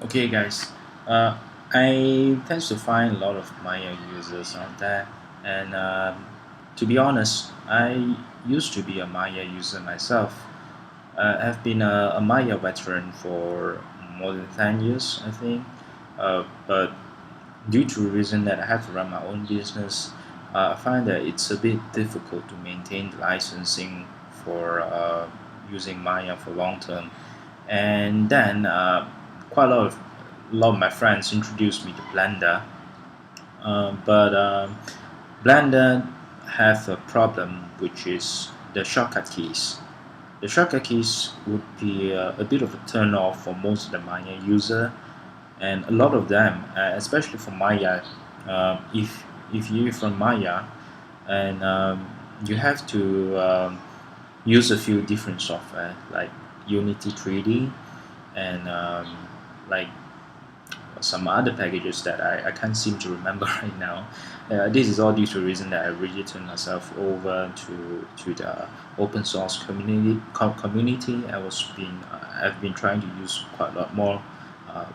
Okay, guys. Uh, I tend to find a lot of Maya users out there, and to be honest, I used to be a Maya user myself. I've been a Maya veteran for more than 10 years, I think. But due to the reason that I have to run my own business, I find that it's a bit difficult to maintain the licensing for using Maya for long term. And then quite a lot of my friends introduced me to Blender, but Blender have a problem, which is the shortcut keys. The shortcut keys would be a bit of a turn off for most of the Maya user, and a lot of them, especially for Maya, if you're from Maya, and you have to use a few different software like Unity 3D and like some other packages that I can't seem to remember right now. This is all due to the reason that I really turned myself over to the open source community. I've been trying to use quite a lot more uh,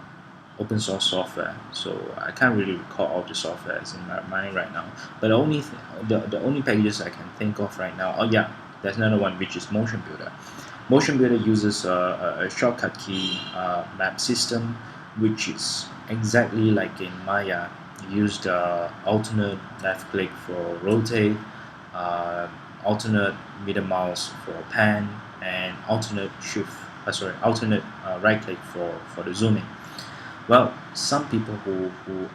open source software, so I can't really recall all the softwares in my mind right now. But the only packages I can think of right now, oh yeah, there's another one which is Motion Builder. Motion Builder uses a shortcut key map system, which is exactly like in Maya. You use the alternate left click for rotate, uh, alternate middle mouse for pan, and alternate right click for the zooming. Well, some people who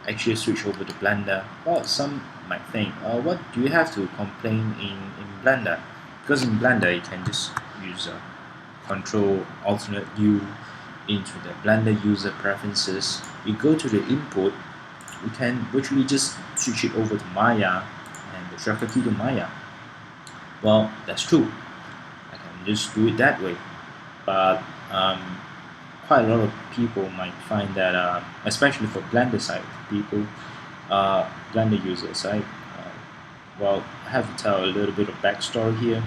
actually switch over to Blender, well, some might think, what do you have to complain in Blender? Because in Blender, you can just use Control Alternate U into the Blender user preferences. You go to the input, you can virtually just switch it over to Maya and the shortcut key to Maya. Well, that's true. I can just do it that way. But quite a lot of people might find that, especially for Blender side people, Blender users, well, I have to tell a little bit of backstory here.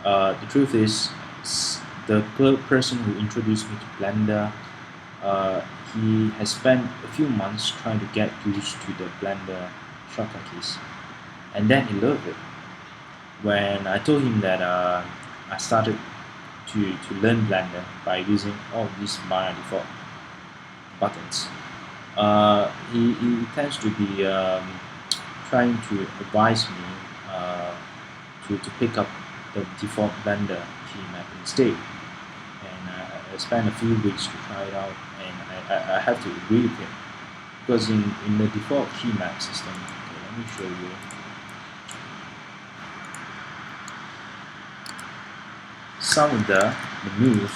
The truth is, the person who introduced me to Blender, uh, he has spent a few months trying to get used to the Blender shortcut keys, and then he loved it. When I told him that I started to learn Blender by using all these Maya default buttons, he tends to be trying to advise me uh, to pick up the default Blender key map instead. And I spent a few weeks to try it out, and I have to agree with him because in the default key map system, okay, let me show you. Some of the menus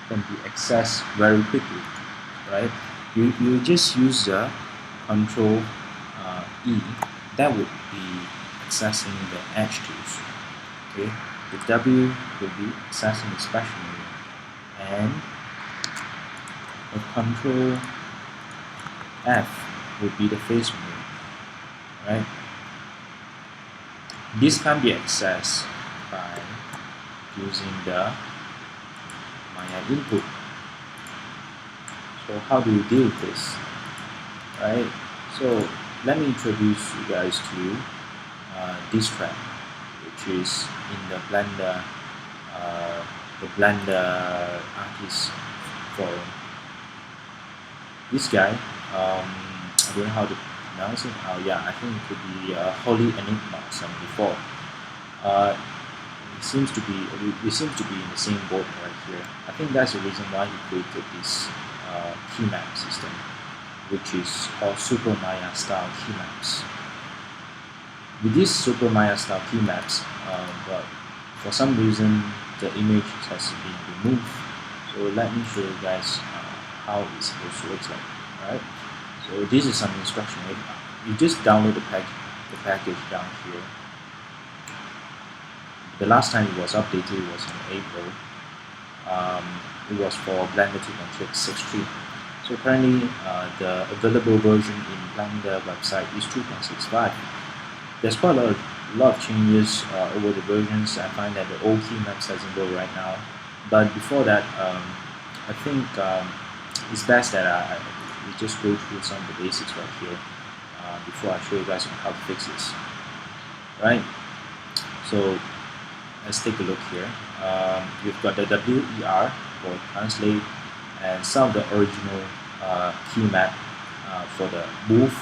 can be accessed very quickly, right? You just use the Control E. That would be accessing the edge tools. Okay, the W will be accessing the special menu, and the Control F would be the face menu, right? This can be accessed by using the Maya input. So how do you deal with this, right? So let me introduce you guys to this track, which is in the Blender artist forum. This guy, I don't know how to pronounce it. Oh yeah, I think it could be Holy Enigma 74. Uh, he seems to be in the same boat right here. I think that's the reason why he created this key map system, which is called Super Maya style key maps. With these Super Maya style key maps, but for some reason the image has been removed. So let me show you guys how it's supposed to look like. Alright. So this is some instruction. You just download the package down here. The last time it was updated was in April. Um, it was for Blender 2.63. So currently the available version in Blender website is 2.65. There's quite a lot of changes over the versions. I find that the old key maps doesn't work right now. But before that, I think it's best that we just go through some of the basics right here before I show you guys on how to fix this. Right? So let's take a look here. We've got the WER for translate and some of the original key map for the move,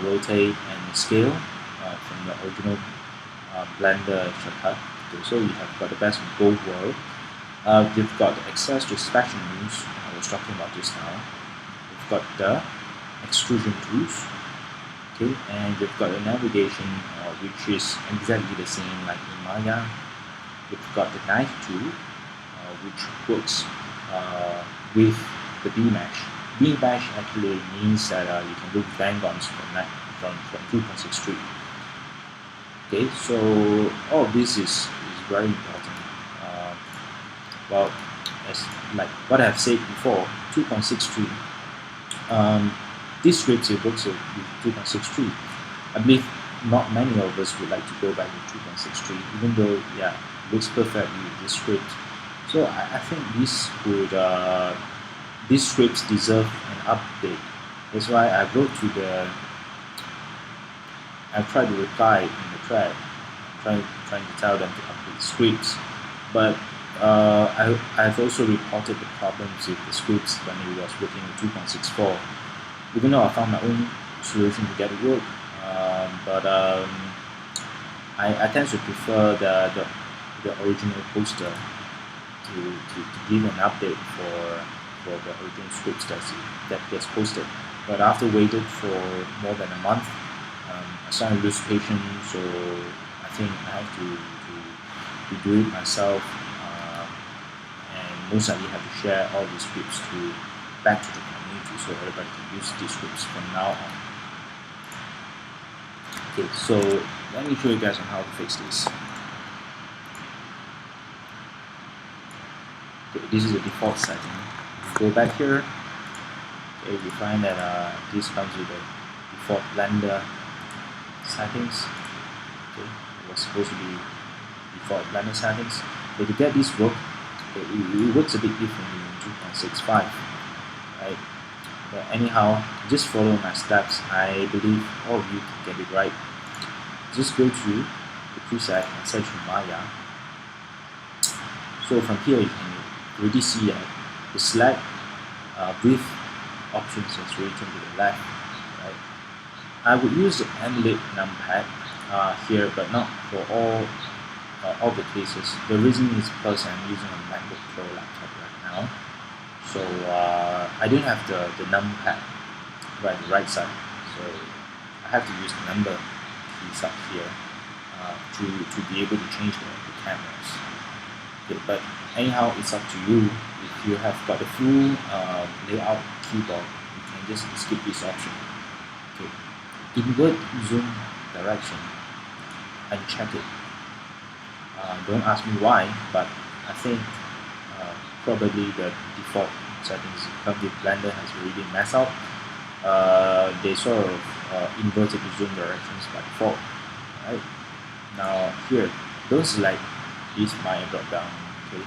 rotate, and scale from the original Blender shortcut. Okay, so we have got the best of both worlds. We've got access to inspection menus I was talking about just now. We've got the extrusion tools, okay, and we've got the navigation which is exactly the same like in Maya. We've got the knife tool which works with the B-mesh. B-mesh actually means that you can look polygons from 2.63. Okay, so all of this is very important. Well, as like what I have said before, 2.63. This script it works with 2.63. I believe not many of us would like to go back to 2.63, even though yeah, it looks perfectly with this script. So I think these scripts deserve an update. That's why I wrote to I tried to reply in the thread, trying to tell them to update scripts, but I've also reported the problems with the scripts when it was working with 2.64. Even though I found my own solution to get it work, but I tend to prefer the original poster to give an update for the original scripts that gets posted. But after waited for more than a month, I started to lose patience, so I think I have to do it myself, and most likely have to share all the scripts back to the community so everybody can use these scripts from now on. Okay, so let me show you guys on how to fix this. Okay, this is the default setting. Go back here. Okay, you find that this comes with the default Blender settings. Okay, it was supposed to be default Blender settings. But to get this work, it works a bit differently in 2.65. Right? But anyhow, just follow my steps. I believe all of you can get it right. Just go to the preset and search for Maya. So from here you can already see that the select with options is really turned to the left. Right? I would use the emulate numpad here, but not for all the cases. The reason is because I'm using a MacBook Pro laptop right now, so I don't have the numpad right the right side, so I have to use the number keys up here to be able to change the cameras. Okay, but anyhow, it's up to you. If you have got the full layout keyboard, you can just skip this option. Okay, invert zoom direction and check it. Don't ask me why, but I think probably the default settings come with Blender has really messed up. They sort of inverted the zoom directions by default. Right? Now here, don't select this Maya drop down. Okay.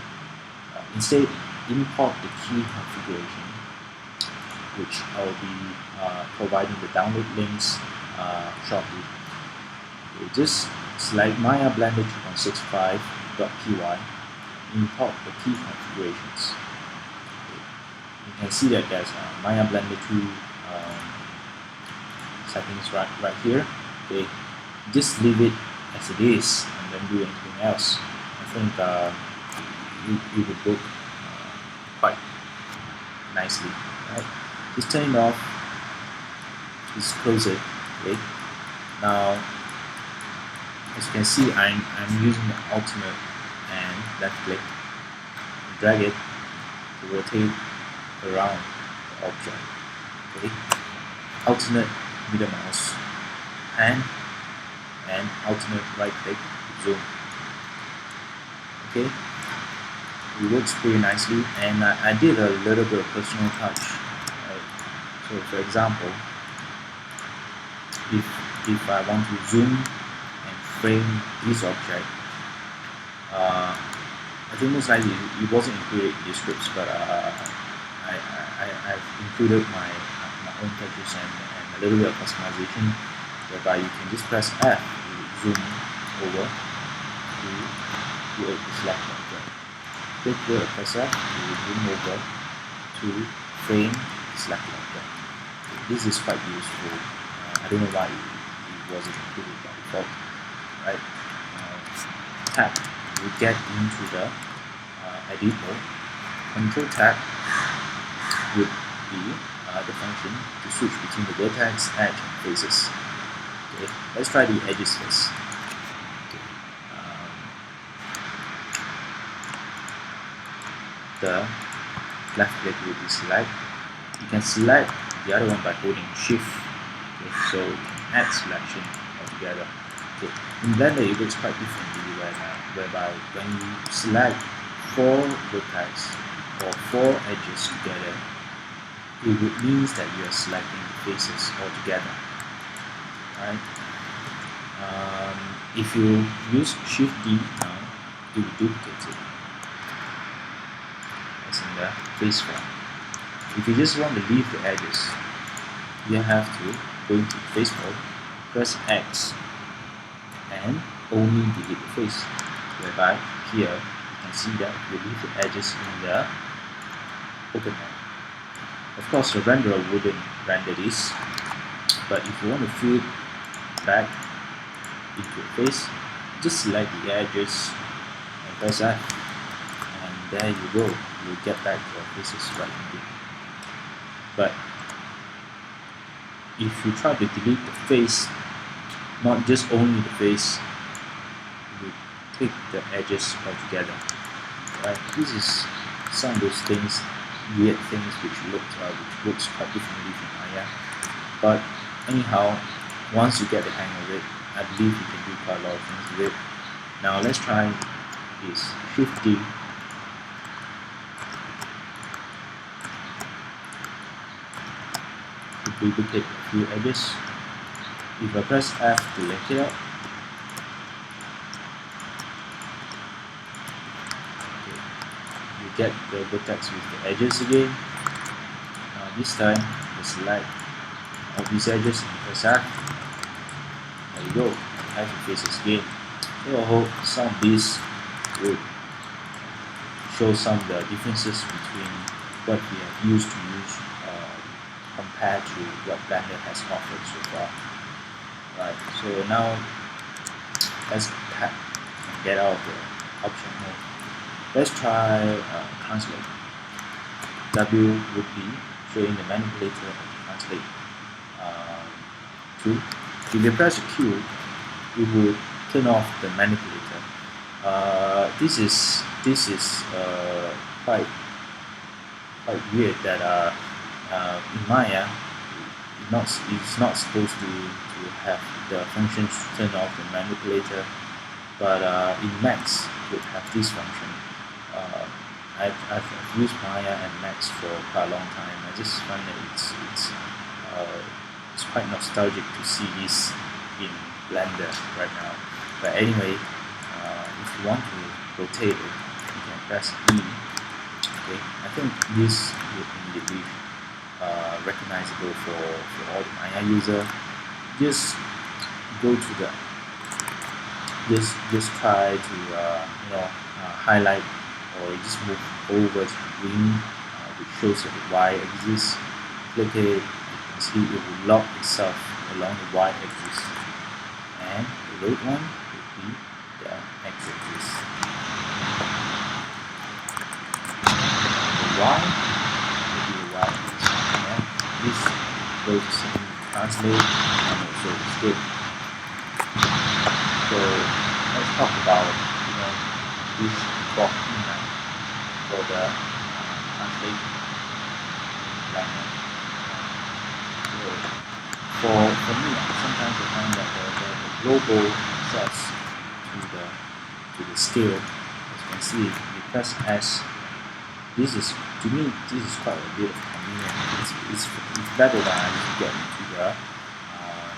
Instead, import the key configuration, which I will be providing the download links shortly. Okay, just select Maya Blender 2.65.py, import the key configurations. Okay. You can see that there's Maya Blender 2 settings right here. Okay, just leave it as it is and then do anything else. I think it would work quite nicely. Right? Just turn it off. Just close it. Okay. Now, as you can see, I'm using the alternate and left click, drag it to rotate around the object. Okay. Alternate with the mouse and alternate right click zoom. Okay, it works pretty nicely, and I did a little bit of personal touch. Right? So, for example, if I want to zoom and frame this object, I think most likely it wasn't included in the scripts, but I've included my own touches and a little bit of customization, whereby you can just press F to zoom over to create the select object. Click here, press F to zoom over to frame the select object. This is quite useful. I don't know why it wasn't included by default. Right? Tab, you get into the edit mode. Control tab would be the function to switch between the vertex, edge, and faces. Okay, let's try the edges first. Okay. The left click will be select. You can select the other one by holding Shift. Okay, so you can add selection altogether. Okay. In Blender, it works quite differently whereby when you select 4 vertices or 4 edges together, it would means that you are selecting the faces altogether. Right? If you use Shift D now, it will duplicate it, as in the face form. If you just want to leave the edges, you have to go into face mode, press X, and only delete the face. Whereby here you can see that you leave the edges in the open mode. Of course, the renderer wouldn't render this, but if you want to fill back into your face, just select the edges and press F, and there you go. You'll get back your faces right in. But if you try to delete the face, not just only the face, you take the edges altogether. Right? This is some of those things, weird things which works quite differently from Maya. But anyhow, once you get the hang of it, I believe you can do quite a lot of things with it. Now let's try this. Shift D. To duplicate a few edges. If I press F to link it up, okay, you get the vertex with the edges again. Now this time, you select all these edges and press F. There you go. You have your faces again. So I hope some of these will show some of the differences between what we have used to use compared to what Blender has offered so far. Right, so now let's get out of the option mode. Let's try translate. W would be showing the manipulator of the translate tool. If you press Q, it will turn off the manipulator. This is quite weird that in Maya it's not supposed to have the functions turn off the manipulator, but in Max it would have this function. I've used Maya and Max for quite a long time. I just find that it's quite nostalgic to see this in Blender right now. But anyway, if you want to rotate it, you can press E. Okay, I think this would immediately recognizable for all the Maya user. Just go to the just try to highlight or just move over to the green, which shows that the Y axis. Click it, you can see it will lock itself along the Y axis, and the red one would be the X axis. The Y will be the Y axis. This goes to translate and also escape. So let's talk about this block for the translation. So for me, sometimes I find that the global access to the scale, as you can see, you press S. This is, to me, this is quite a bit of convenience. It's better than I just get into the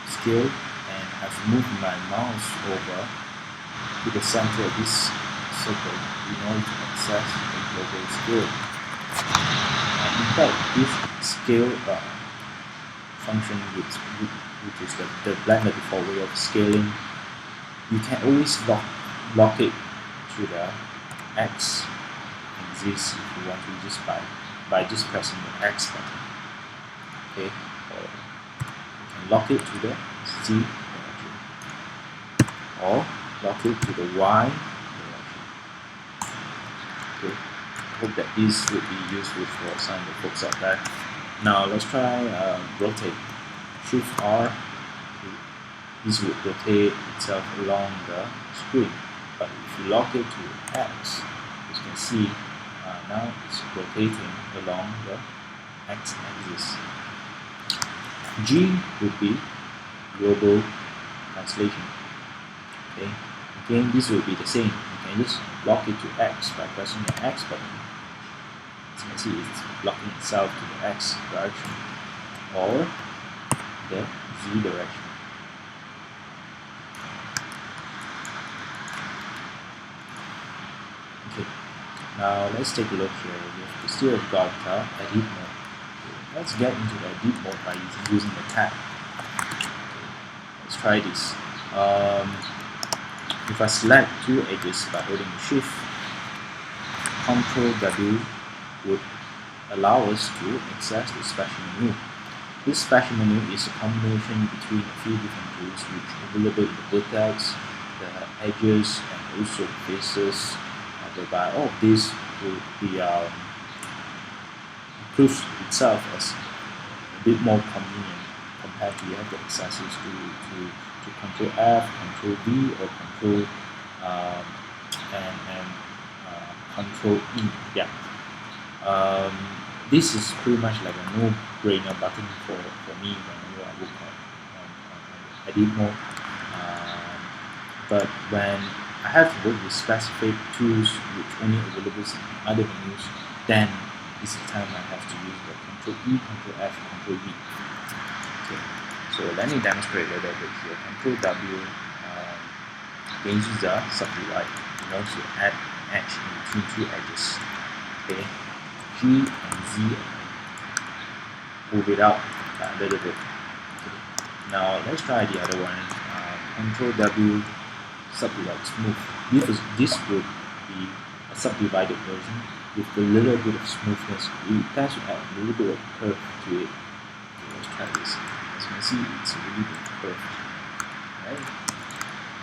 scale and have to move my mouse over to the center of this circle in order to access the global scale. And in Well, if scale function which is the Blender default way of scaling, you can always lock it to the X and Z if you want to, just by just pressing the X button. Okay, or you can lock it to the Z direction, or lock it to the Y direction. Okay, I hope that this would be useful for some of the folks out there. Now let's try rotate. Shift R. This would rotate itself along the screen. But if you lock it to X, as you can see, now it's rotating along the X axis. G would be global translation. Okay. Again, this will be the same. You can just lock it to X by pressing the X button. As you can see, it's locking itself to the X direction or the Z direction. Okay. Now let's take a look here. We still have got edit mode. Okay. Let's get into the edit mode by using the tab. Okay. Let's try this. If I select two edges by holding Shift, Ctrl W would allow us to access the special menu. This special menu is a combination between a few different tools which are available in the vertex, the edges, and also the faces, whereby all of this will be proves itself as a bit more convenient compared to you have the accesses to Control F, Control V, or Control and Control E. Yeah. This is pretty much like a no-brainer button for me whenever I work on edit mode. But when I have to work with specific tools which only available in other menus, then this is the time I have to use the Control E, Control F, Control V. Okay. So let me demonstrate a little bit here. Control W uses the subdivide, to add an edge in between two edges. Okay. G and Z, move it out a little bit. Okay. Now let's try the other one. Control W, subdivide smooth. This would be a subdivided version with a little bit of smoothness. We tend to add a little bit of curve to it. Okay, let's try this. As you can see, it's a really bit curved, right?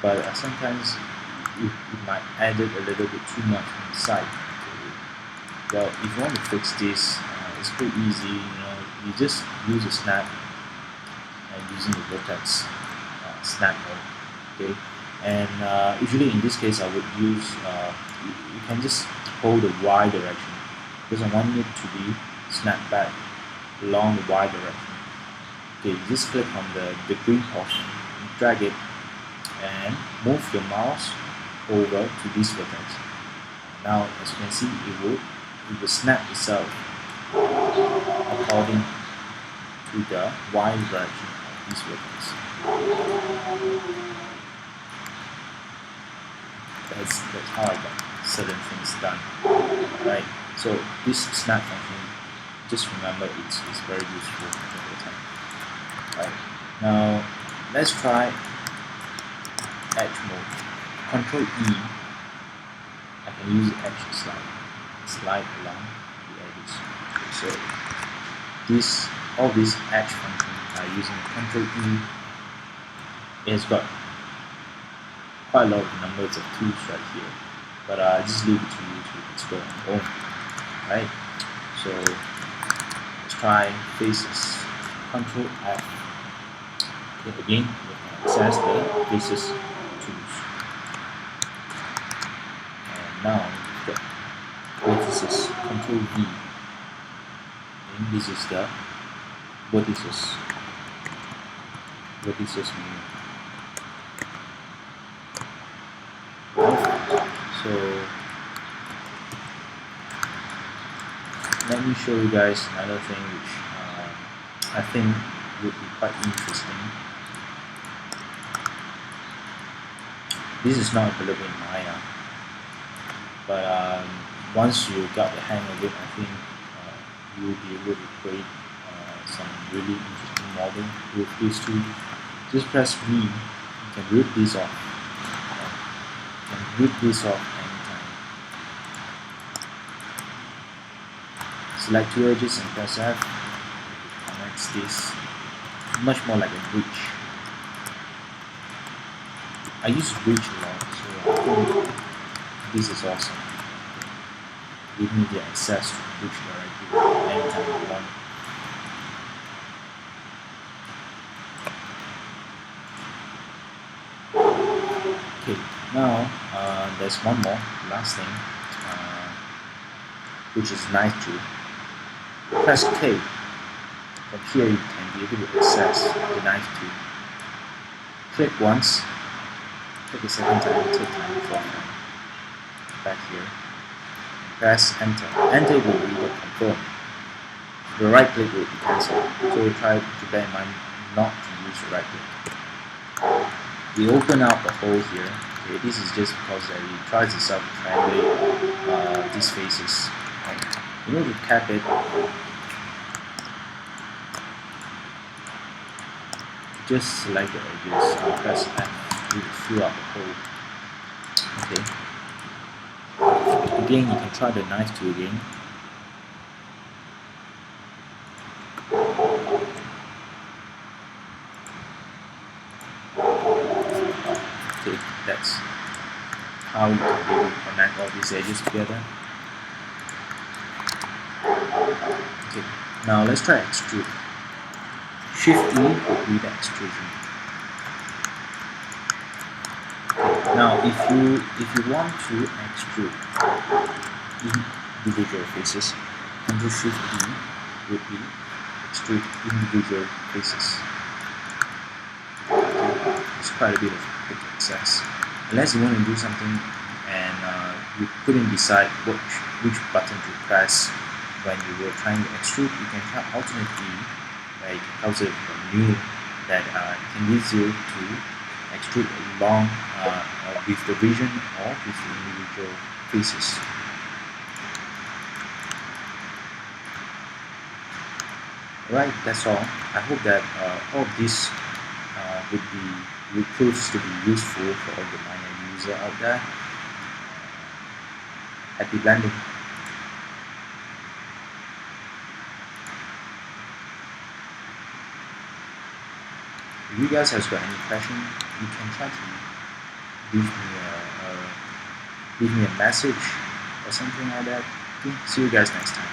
But sometimes it might add it a little bit too much on the side. Well, if you want to fix this, it's pretty easy. You just use a snap and using the vertex snap mode. Okay, and usually in this case, I would use. You can just hold the Y direction because I want it to be snapped back along the Y direction. Okay, you just click on the green portion, drag it, and move your mouse over to this vertex. Now, as you can see, it will snap itself according to the Y direction of this vertex. That's how I got certain things done. Right. So this snap function, just remember it's very useful all the time. Right. Now let's try edge mode. Control E. I can use edge slide along the edges. Okay, so all these edge functions are using Control E. It has got quite a lot of numbers of tools right here, but I just leave it to you to explore on your own. Right? So let's try faces. Control F. Okay, again, you can access the faces tools. And now the vertices. Control V. And this is the vertices menu. So let me show you guys another thing which I think would be quite interesting. This is not available in Maya, but once you got the hang of it, I think you will be able to create some really interesting model with these two. Just press V, you can rip this off. You can rip this off anytime. Select two edges and press F. It connects this. Much more like a bridge. I use bridge a lot, so I think this is awesome. Give me the access to bridge directly anytime I want. Okay, now there's one more, last thing, which is knife tool. Press K. From here you can be able to access the knife tool. Click once, click a second time, third time, fourth time. Back here. Press Enter. Enter will be the confirm. The right click will be cancel. So try to bear in mind not to use the right click. We open up a hole here. Okay, this is just because it tries to self-triangulate these faces. Right. In order to cap it, just select the edges and press F to fill up the hole. Okay. Again, you can try the knife tool again. Okay, that's how you can really connect all these edges together. Okay, now let's try extrude. Shift E will be the extrusion. Okay, now if you want to extrude individual faces, Ctrl Shift E would be extrude individual faces. Okay, it's quite a bit of quick access. Unless you want to do something and you couldn't decide which button to press when you were trying to extrude, you can try alternate E, where you can calculate a menu that can lead you to extrude along with the region or with the individual faces. Alright, that's all. I hope that all of this would prove to be useful for all the minor user out there. Happy blending! If you guys have got any question, you can try to leave me a message or something like that. Okay, see you guys next time.